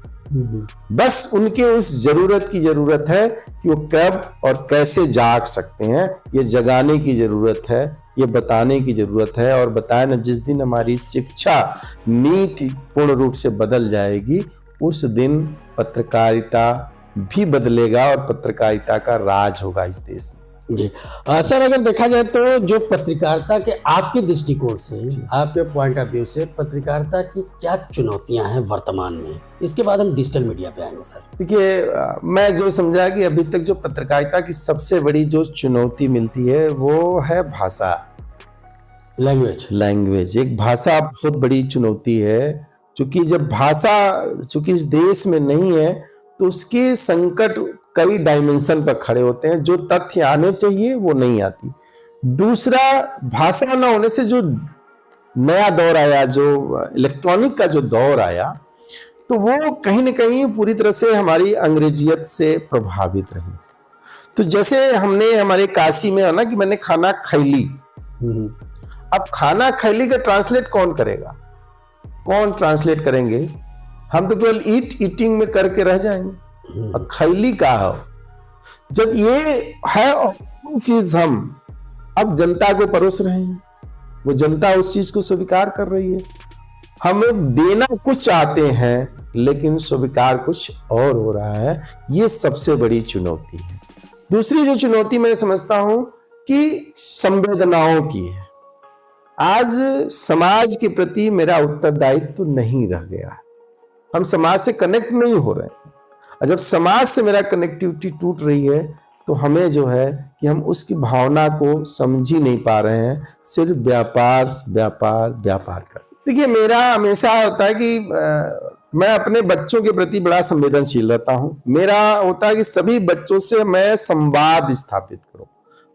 बस उनके उस जरूरत की जरूरत है कि वो कब और कैसे जाग सकते हैं, ये जगाने की जरूरत है, ये बताने की जरूरत है। और बताए ना, जिस दिन हमारी शिक्षा नीति पूर्ण रूप से बदल जाएगी, उस दिन पत्रकारिता भी बदलेगा और पत्रकारिता का राज होगा इस देश में। जी सर, अगर देखा जाए तो जो पत्रकारिता के आपके दृष्टिकोण से, आपके पॉइंट ऑफ व्यू से पत्रकारिता की क्या चुनौतियां हैं वर्तमान में? इसके बाद हम डिजिटल मीडिया पे आएंगे सर। देखिए, मैं जो समझा कि अभी तक जो पत्रकारिता की सबसे बड़ी जो चुनौती मिलती है वो है भाषा, लैंग्वेज। एक भाषा बहुत बड़ी चुनौती है, क्योंकि जब भाषा चूंकि इस देश में नहीं है तो उसके संकट कई डायमेंशन पर खड़े होते हैं। जो तथ्य आने चाहिए वो नहीं आती। दूसरा, भाषा न होने से जो नया दौर आया, जो इलेक्ट्रॉनिक का जो दौर आया, तो वो कहीं ना कहीं पूरी तरह से हमारी अंग्रेजियत से प्रभावित रही। तो जैसे हमने हमारे काशी में है ना कि मैंने खाना खैली, अब खाना खैली का ट्रांसलेट कौन करेगा, कौन ट्रांसलेट करेंगे? हम तो केवल ईटिंग में करके रह जाएंगे। अब खैली का हो, जब ये है और चीज हम अब जनता को परोस रहे हैं, वो जनता उस चीज को स्वीकार कर रही है। हम देना कुछ चाहते हैं लेकिन स्वीकार कुछ और हो रहा है, ये सबसे बड़ी चुनौती है। दूसरी जो चुनौती मैं समझता हूं कि संवेदनाओं की है। आज समाज के प्रति मेरा उत्तरदायित्व तो नहीं रह गया, हम समाज से कनेक्ट नहीं हो रहे हैं। और जब समाज से मेरा कनेक्टिविटी टूट रही है तो हमें जो है कि हम उसकी भावना को समझ ही नहीं पा रहे हैं, सिर्फ व्यापार व्यापार व्यापार कर। देखिए, मेरा हमेशा होता है कि मैं अपने बच्चों के प्रति बड़ा संवेदनशील रहता हूं। मेरा होता है कि सभी बच्चों से मैं संवाद स्थापित करूं,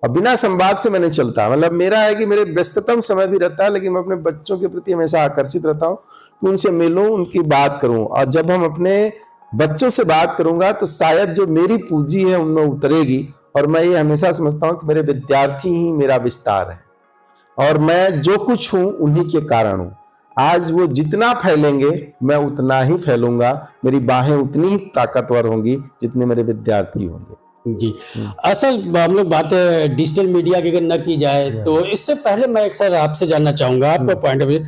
और बिना संवाद से मैं नहीं चलता। मतलब मेरा है कि मेरे व्यस्ततम समय भी रहता है, लेकिन मैं अपने बच्चों के प्रति हमेशा आकर्षित रहता हूं कि उनसे मिलूं, उनकी बात करूं। और जब हम अपने बच्चों से बात करूंगा तो शायद जो मेरी पूंजी है उनमें उतरेगी। और मैं ये हमेशा समझता हूं कि मेरे विद्यार्थी ही मेरा विस्तार है, और मैं जो कुछ हूं उन्हीं के कारण हूं। आज वो जितना फैलेंगे मैं उतना ही फैलूंगा, मेरी बाहें उतनी ही ताकतवर होंगी जितने मेरे विद्यार्थी होंगे। जी, असल हम लोग बात डिजिटल मीडिया की अगर न की जाए तो इससे पहले मैं एक सर आपसे जानना चाहूंगा आपका पॉइंट ऑफ व्यू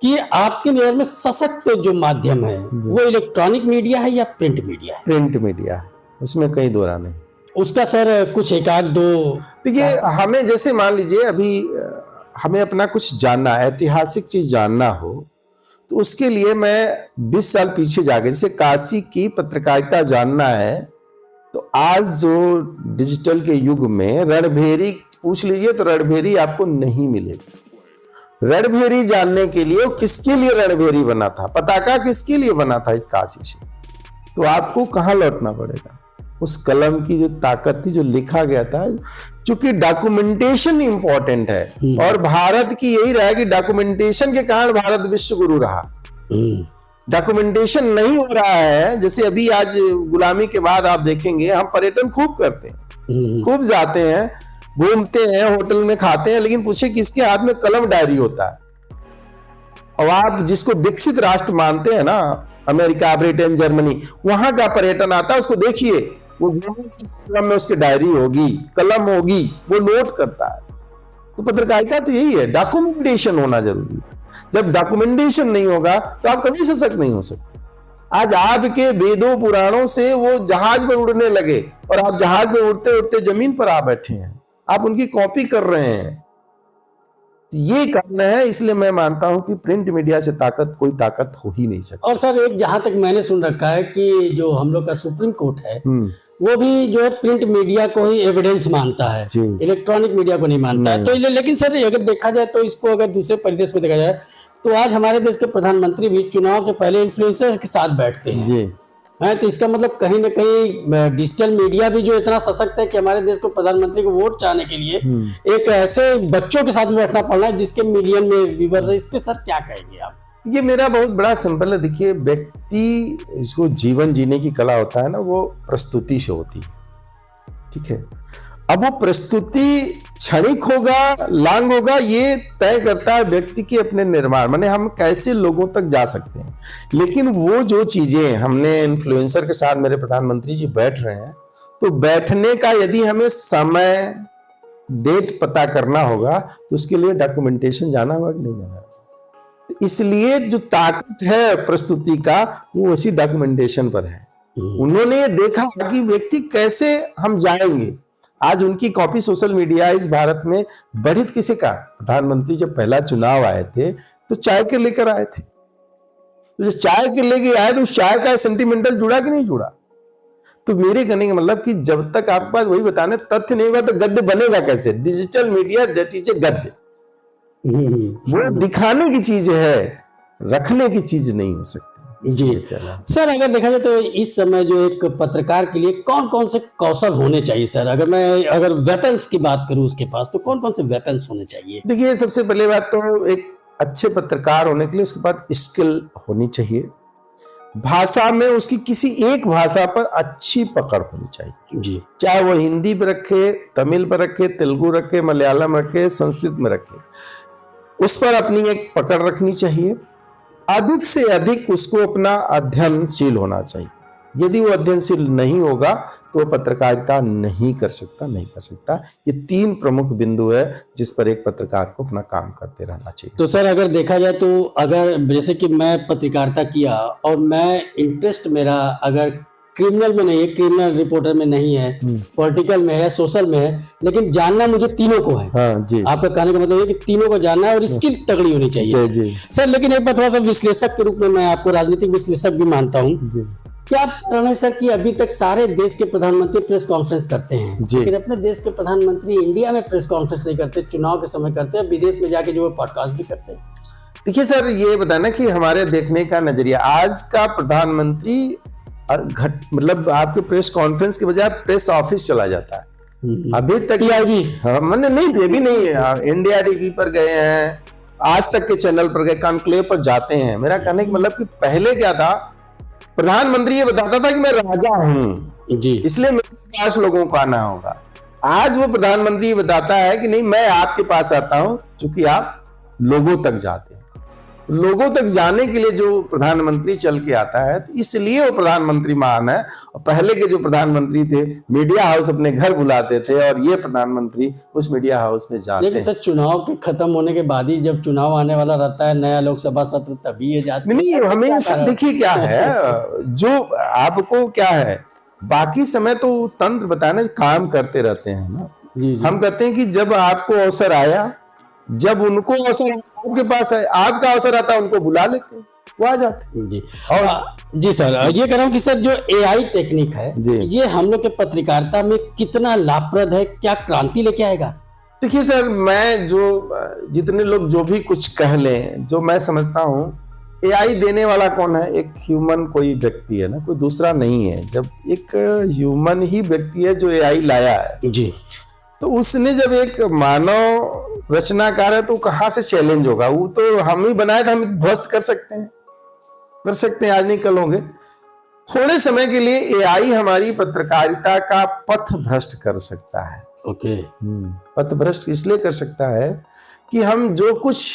कि आपके नजर में सशक्त जो माध्यम है वो इलेक्ट्रॉनिक मीडिया है या प्रिंट मीडिया है? प्रिंट मीडिया है, उसमें कहीं दो राय नहीं। उसका सर कुछ एक आध दो। देखिए, हमें जैसे मान लीजिए अभी हमें अपना कुछ जानना, ऐतिहासिक चीज जानना हो, तो उसके लिए मैं 20 साल पीछे जाके, जैसे काशी की पत्रकारिता जानना है, तो आज जो डिजिटल के युग में रणभेरी पूछ लीजिए तो रणभेरी आपको नहीं मिलेगी। रणभेरी जानने के लिए किसके लिए रणभेरी बना था, पताका किसके लिए बना था इस काशी से, तो आपको कहां लौटना पड़ेगा? उस कलम की जो ताकत थी, जो लिखा गया था। चूंकि डॉक्यूमेंटेशन इंपॉर्टेंट है, और भारत की यही रहा कि डॉक्यूमेंटेशन के कारण भारत विश्व गुरु रहा। डॉक्यूमेंटेशन नहीं हो रहा है। जैसे अभी आज गुलामी के बाद आप देखेंगे हम पर्यटन खूब करते हैं, खूब जाते हैं, घूमते हैं, होटल में खाते हैं, लेकिन पूछे किसके हाथ में कलम डायरी होता है? और आप जिसको विकसित राष्ट्र मानते हैं ना, अमेरिका, ब्रिटेन, जर्मनी, वहां का पर्यटन आता है, उसको देखिए, वो कलम में उसकी डायरी होगी, कलम होगी, वो नोट करता है। तो पत्रकारिता तो यही है, डॉक्यूमेंटेशन होना जरूरी है। जब डॉक्यूमेंटेशन नहीं होगा तो आप कभी सशक्त नहीं हो सकते। आज आपके वेदों पुराणों से वो जहाज पर उड़ने लगे, और आप जहाज में उड़ते उड़ते जमीन पर आ बैठे हैं, आप उनकी कॉपी कर रहे हैं। ये कारण है, इसलिए मैं मानता हूं कि प्रिंट मीडिया से कोई ताकत हो ही नहीं सकती। और सर एक जहां तक मैंने सुन रखा है कि जो हम लोग का सुप्रीम कोर्ट है वो भी जो है प्रिंट मीडिया को ही एविडेंस मानता है, इलेक्ट्रॉनिक मीडिया को नहीं मानता है। तो लेकिन सर अगर देखा जाए तो इसको अगर दूसरे परिदृश्य में देखा जाए तो आज हमारे देश के प्रधानमंत्री भी चुनाव के पहले इन्फ्लुएंसर के साथ बैठते हैं जी। तो इसका मतलब कहीं ना कहीं डिजिटल मीडिया भी जो इतना सशक्त है कि हमारे देश को प्रधानमंत्री को वोट चाहने के लिए एक ऐसे बच्चों के साथ बैठना पड़ना है जिसके मिलियन में व्यूअर्स है। इस पे सर क्या कहेंगे आप? ये मेरा बहुत बड़ा सिंपल है। देखिए, व्यक्ति इसको जीवन जीने की कला होता है ना, वो प्रस्तुति से होती है, ठीक है। अब वो प्रस्तुति क्षणिक होगा, लांग होगा, ये तय करता है व्यक्ति के अपने निर्माण, माने हम कैसे लोगों तक जा सकते हैं। लेकिन वो जो चीजें हमने इन्फ्लुएंसर के साथ, मेरे प्रधानमंत्री जी बैठ रहे हैं, तो बैठने का यदि हमें समय डेट पता करना होगा तो उसके लिए डॉक्यूमेंटेशन जाना होगा कि नहीं जाना। तो इसलिए जो ताकत है प्रस्तुति का वो उसी डॉक्यूमेंटेशन पर है। उन्होंने देखा कि व्यक्ति कैसे हम जाएंगे। आज उनकी कॉपी सोशल मीडिया इस भारत में बढ़ित किसी का, प्रधानमंत्री जब पहला चुनाव आए थे तो चाय के लेकर आए थे, तो जो चाय के लेके आए तो उस चाय का सेंटिमेंटल जुड़ा कि नहीं जुड़ा। तो मेरे कहने का मतलब कि जब तक आपके पास वही बताने तथ्य नहीं होगा तो गद्य बनेगा कैसे? Digital media that is a गद्य, वो दिखाने की चीज है, रखने की चीज नहीं हो सकती। जी सर, अगर देखा जाए तो इस समय जो एक पत्रकार के लिए कौन कौन से कौशल होने चाहिए सर? अगर वेपन्स की बात करूं उसके पास, तो कौन कौन से वेपन्स होने चाहिए? देखिए, सबसे पहले बात तो एक अच्छे पत्रकार होने के लिए उसके पास स्किल होनी चाहिए, भाषा में उसकी किसी एक भाषा पर अच्छी पकड़ होनी चाहिए जी। चाहे वो हिंदी पर रखे, तमिल पर रखे, तेलुगु रखे, मलयालम रखे, संस्कृत में रखे, उस पर अपनी एक पकड़ रखनी चाहिए। अधिक से अधिक उसको अपना अध्ययनशील होना चाहिए। यदि वो अध्ययनशील नहीं होगा तो वो पत्रकारिता नहीं कर सकता। ये 3 प्रमुख बिंदु है जिस पर एक पत्रकार को अपना काम करते रहना चाहिए। तो सर अगर देखा जाए तो अगर जैसे कि मैं पत्रकारिता किया और मैं इंटरेस्ट मेरा अगर क्रिमिनल में नहीं है, क्रिमिनल रिपोर्टर में नहीं है, पॉलिटिकल में है, सोशल में है, लेकिन जानना मुझे तीनों को है। हाँ जी। आपका कहने का मतलब है कि तीनों को जानना है और स्किल तगड़ी होनी चाहिए। जी जी। सर लेकिन एक बार थोड़ा सा विश्लेषक के रूप में मैं आपको राजनीतिक विश्लेषक भी मानता हूँ। क्या आप कारण है सर कि अभी तक सारे देश के प्रधानमंत्री प्रेस कॉन्फ्रेंस करते हैं, लेकिन अपने देश के प्रधानमंत्री इंडिया में प्रेस कॉन्फ्रेंस नहीं करते, चुनाव के समय करते हैं, विदेश में जाके जो पॉडकास्ट भी करते हैं? देखिए सर, ये बताना कि हमारे देखने का नजरिया, आज का प्रधानमंत्री मतलब आपके प्रेस कॉन्फ्रेंस के बजाय प्रेस ऑफिस चला जाता है। अभी तक मैंने अभी नहीं, इंडिया टीवी पर गए हैं, आज तक के चैनल पर गए, कॉन्क्लेव पर जाते हैं। मेरा कहने का मतलब कि पहले क्या था, प्रधानमंत्री ये बताता था कि मैं राजा हूं जी, इसलिए मेरे पास लोगों को आना होगा। आज वो प्रधानमंत्री बताता है कि नहीं, मैं आपके पास आता हूं क्योंकि आप लोगों तक जाते हैं। लोगों तक जाने के लिए जो प्रधानमंत्री चल के आता है, तो इसलिए वो प्रधानमंत्री महान है। और पहले के जो प्रधानमंत्री थे, मीडिया हाउस अपने घर बुलाते थे और ये प्रधानमंत्री उस मीडिया हाउस में जाते हैं। लेकिन सर चुनाव के खत्म होने के बाद ही, जब चुनाव आने वाला रहता है, नया लोकसभा सत्र, तभी ये जाते हैं। नहीं, हमें देखिए क्या है, जो आपको क्या है, बाकी समय तो तंत्र बताने काम करते रहते हैं ना। जी। हम कहते हैं कि जब आपको अवसर आया, जब उनको अवसर आपके पास है, आपका अवसर आता है, उनको बुला लेते हैं, वो आ जाते हैं। जी। और जी सर, ये कह रहा हूँ कि सर जो एआई टेक्निक है, ये हम लोग के पत्रकारिता में कितना लाभप्रद है, क्या क्रांति लेके आएगा? देखिए सर, मैं जितने लोग जो भी कुछ कह लें, जो मैं समझता हूँ, एआई देने वाला कौन है? एक ह्यूमन कोई व्यक्ति है ना, कोई दूसरा नहीं है। जब एक ह्यूमन ही व्यक्ति है जो एआई लाया है जी, तो उसने जब एक मानव रचनाकार है तो कहां से चैलेंज होगा? वो तो हम ही बनाए तो हम ध्वस्त कर सकते हैं, आज नहीं कल होंगे। थोड़े समय के लिए एआई हमारी पत्रकारिता का पथ भ्रष्ट कर सकता है। ओके। पथ भ्रष्ट इसलिए कर सकता है कि हम जो कुछ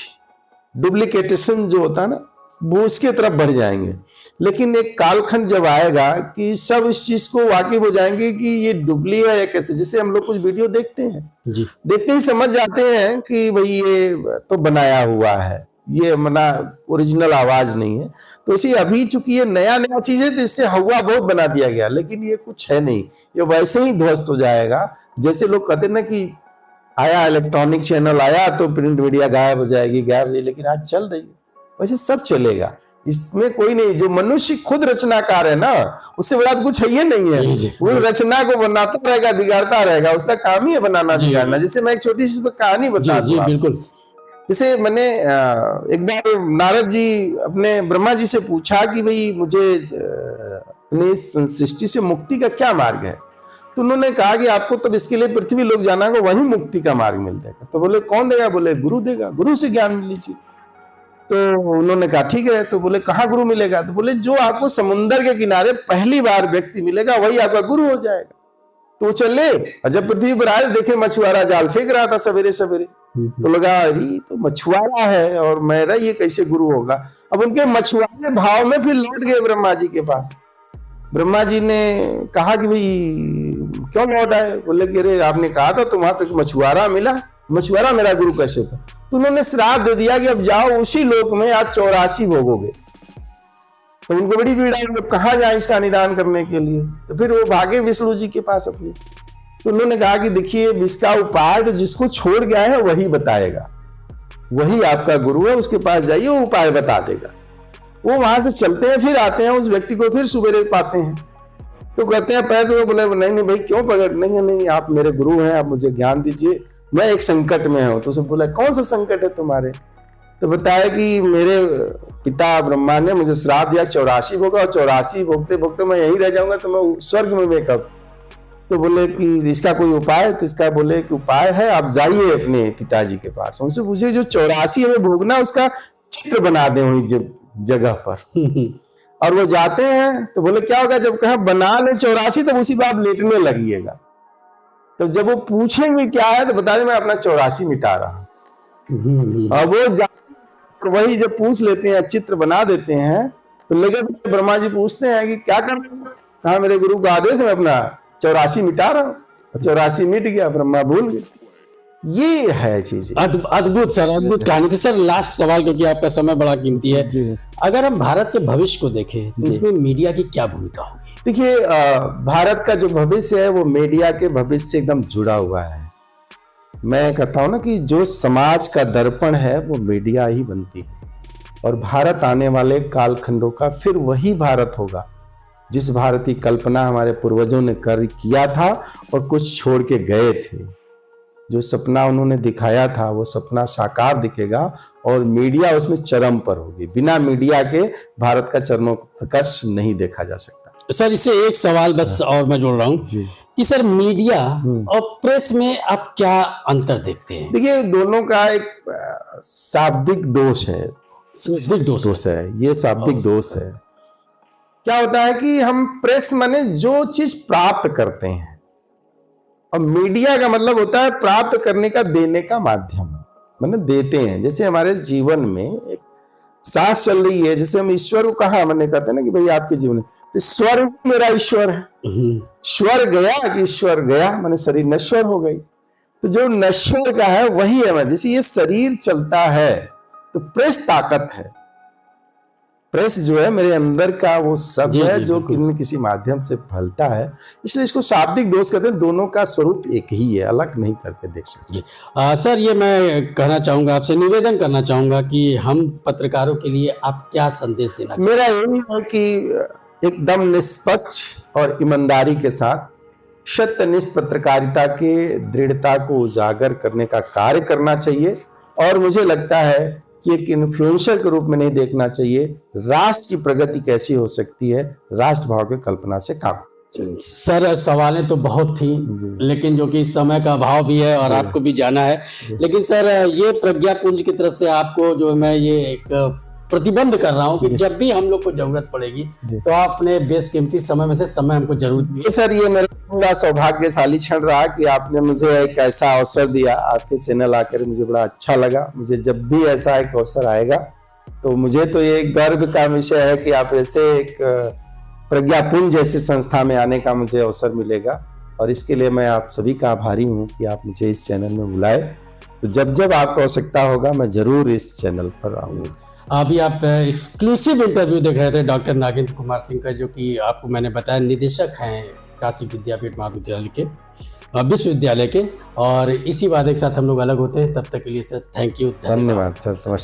डुप्लीकेटेशन जो होता है ना, वो उसके तरफ बढ़ जाएंगे। लेकिन एक कालखंड जब आएगा कि सब इस चीज को वाकिफ हो जाएंगे कि ये डुप्ली है या कैसे। जैसे हम लोग कुछ वीडियो देखते हैं जी, देखते ही समझ जाते हैं कि भाई ये तो बनाया हुआ है, ये ओरिजिनल आवाज नहीं है। तो इसी अभी चूंकि ये नया चीज है तो इससे हवा बहुत बना दिया गया, लेकिन ये कुछ है नहीं, ये वैसे ही ध्वस्त हो जाएगा। जैसे लोग कहते ना कि आया इलेक्ट्रॉनिक चैनल आया तो प्रिंट मीडिया गायब हो जाएगी, लेकिन आज चल रही है, वैसे सब चलेगा, इसमें कोई नहीं। जो मनुष्य खुद रचनाकार है ना, उससे बड़ा तो कुछ है ही नहीं है। वो रचना को बनाता रहेगा, बिगाड़ता रहेगा, उसका काम ही है बनाना बिगाड़ना। जैसे मैं एक छोटी सी कहानी बता दूं। बिल्कुल। जैसे मैंने एक बार नारद जी अपने ब्रह्मा जी से पूछा कि भाई मुझे अपनी सृष्टि से मुक्ति का क्या मार्ग है? तो उन्होंने कहा कि आपको तब इसके लिए पृथ्वी लोक जाना होगा, वही मुक्ति का मार्ग मिल जाएगा। तो बोले कौन देगा? बोले गुरु देगा, गुरु से ज्ञान मिल लीजिए। तो उन्होंने कहा ठीक है। तो बोले कहाँ गुरु मिलेगा? तो बोले जो आपको समुद्र के किनारे पहली बार व्यक्ति मिलेगा वही आपका गुरु हो जाएगा। तो चले, और जब पृथ्वी पर आए देखे मछुआरा जाल फेंक रहा था सवेरे सवेरे, तो लगा अरे तो मछुआरा है और मेरा ये कैसे गुरु होगा। अब उनके मछुआरे भाव में फिर लौट गए ब्रह्मा जी के पास। ब्रह्मा जी ने कहा कि भाई क्यों लौट आए? बोले कि अरे आपने कहा था तुम्हारा तो मछुआरा मिला, मछुआरा मेरा गुरु कैसे था? तो उन्होंने श्राप दे दिया कि अब जाओ उसी लोक में आप 84 भोगोगे। तो उनको बड़ी पीड़ा है, कहाँ जाए इसका निदान करने के लिए। तो फिर वो भागे विष्णु जी के पास अपने। तो उन्होंने कहा कि देखिए इसका उपाय तो जिसको छोड़ गया है वही बताएगा, वही आपका गुरु है, उसके पास जाइए, वो उपाय बता देगा। वो वहां से चलते हैं, फिर आते हैं, उस व्यक्ति को फिर सुबेरे पाते हैं। तो कहते हैं पैर तो बोले नहीं भाई क्यों पकड़, नहीं आप मेरे गुरु हैं, आप मुझे ज्ञान दीजिए, मैं एक संकट में हूं। तो उसने बोला कौन सा संकट है तुम्हारे? तो बताया कि मेरे पिता ब्रह्मा ने मुझे श्राप दिया 84 भोगा, और 84 भोगते भोगते मैं यही रह जाऊंगा, तो मैं स्वर्ग में कब। तो बोले कि इसका कोई उपाय है, तो इसका बोले कि उपाय है, आप जाइए अपने पिताजी के पास, उनसे पूछे जो 84 हमें भोगना उसका चित्र बना दे वही जगह पर। और वो जाते हैं तो बोले क्या होगा, जब कहा बना ले 84 तब उसी बात लेटने लगिएगा। तो जब वो पूछेंगे क्या है तो बता दे मैं अपना 84 मिटा रहा हूं। और वो वही जब पूछ लेते हैं, चित्र बना देते हैं, तो लगे तो ब्रह्मा जी पूछते हैं कि क्या कर रहे हो, कहा मेरे गुरु का आदेश मैं अपना 84 मिटा रहा हूँ। 84 मिट गया, ब्रह्मा भूल गए। ये है चीज। अद्भुत सर, अद्भुत कहानी थी सर। लास्ट सवाल, क्योंकि आपका समय बड़ा कीमती है, अगर हम भारत के भविष्य को देखें तो इसमें मीडिया की क्या भूमिका होगी? देखिए, भारत का जो भविष्य है वो मीडिया के भविष्य से एकदम जुड़ा हुआ है। मैं कहता हूं ना कि जो समाज का दर्पण है वो मीडिया ही बनती है, और भारत आने वाले कालखंडों का फिर वही भारत होगा जिस भारत की कल्पना हमारे पूर्वजों ने किया था और कुछ छोड़ के गए थे। जो सपना उन्होंने दिखाया था वो सपना साकार दिखेगा, और मीडिया उसमें चरम पर होगी। बिना मीडिया के भारत का चरमोत्कर्ष नहीं देखा जा सकता। सर इससे एक सवाल बस और मैं जोड़ रहा हूँ कि सर मीडिया और प्रेस में आप क्या अंतर देखते हैं? देखिए, दोनों का एक शाब्दिक दोष है। दोष है, ये शाब्दिक दोष है। क्या होता है कि हम प्रेस माने जो चीज प्राप्त करते हैं, और मीडिया का मतलब होता है प्राप्त करने का, देने का माध्यम, माने देते हैं। जैसे हमारे जीवन में एक सांस चल रही है, जैसे हम ईश्वर को कहा मैंने कहते हैं ना कि भाई आपके जीवन में स्वर मेरा ईश्वर है। स्वर गया कि ईश्वर गया, माने शरीर नश्वर हो गई। तो जो नश्वर का है वही है। जैसे ये शरीर चलता है तो प्रेस ताकत है। प्रेस जो है मेरे अंदर का वो सब है जो किसी माध्यम से फैलता है, इसलिए इसको शाब्दिक दोष कहते हैं। दोनों का स्वरूप एक ही है, अलग नहीं करके देख सकते। सर ये मैं कहना चाहूंगा, आपसे निवेदन करना चाहूंगा कि हम पत्रकारों के लिए आप क्या संदेश देना चाहते हैं? मेरा यही है कि एकदम निष्पक्ष और ईमानदारी के साथ सत्यनिष्ठ पत्रकारिता के दृढ़ता को उजागर करने का कार्य करना चाहिए, और मुझे लगता है कि एक इन्फ्लुएंसर के रूप में नहीं देखना चाहिए। राष्ट्र की प्रगति कैसी हो सकती है, राष्ट्रभाव की कल्पना से काम। सर सवालें तो बहुत थी, लेकिन जो कि समय का अभाव भी है और आपको भी जाना है। लेकिन सर ये प्रज्ञापुंज की तरफ से आपको जो मैं ये एक प्रतिबंध कर रहा हूँ कि जब भी हम लोग को जरूरत पड़ेगी तो आप अपने बेशकीमती समय में से समय हमको जरूर दीजिए। सर ये मेरा पूरा सौभाग्यशाली क्षण रहा कि आपने मुझे एक ऐसा अवसर दिया। आपके चैनल आकर मुझे बड़ा अच्छा लगा। मुझे जब भी ऐसा एक अवसर आएगा तो मुझे तो ये गर्व का विषय है कि आप ऐसे एक प्रज्ञापुंज जैसी संस्था में आने का मुझे अवसर मिलेगा, और इसके लिए मैं आप सभी का आभारी हूँ कि आप मुझे इस चैनल में बुलाए। तो जब जब आपको आवश्यकता होगा मैं जरूर इस चैनल पर आऊँगा। अभी आप एक्सक्लूसिव इंटरव्यू देख रहे थे डॉक्टर नागेंद्र कुमार सिंह का, जो कि आपको मैंने बताया निदेशक हैं काशी विद्यापीठ महाविद्यालय के, विश्वविद्यालय के। और इसी वादे के साथ हम लोग अलग होते हैं। तब तक के लिए सर थैंक यू, धन्यवाद सर, नमस्कार।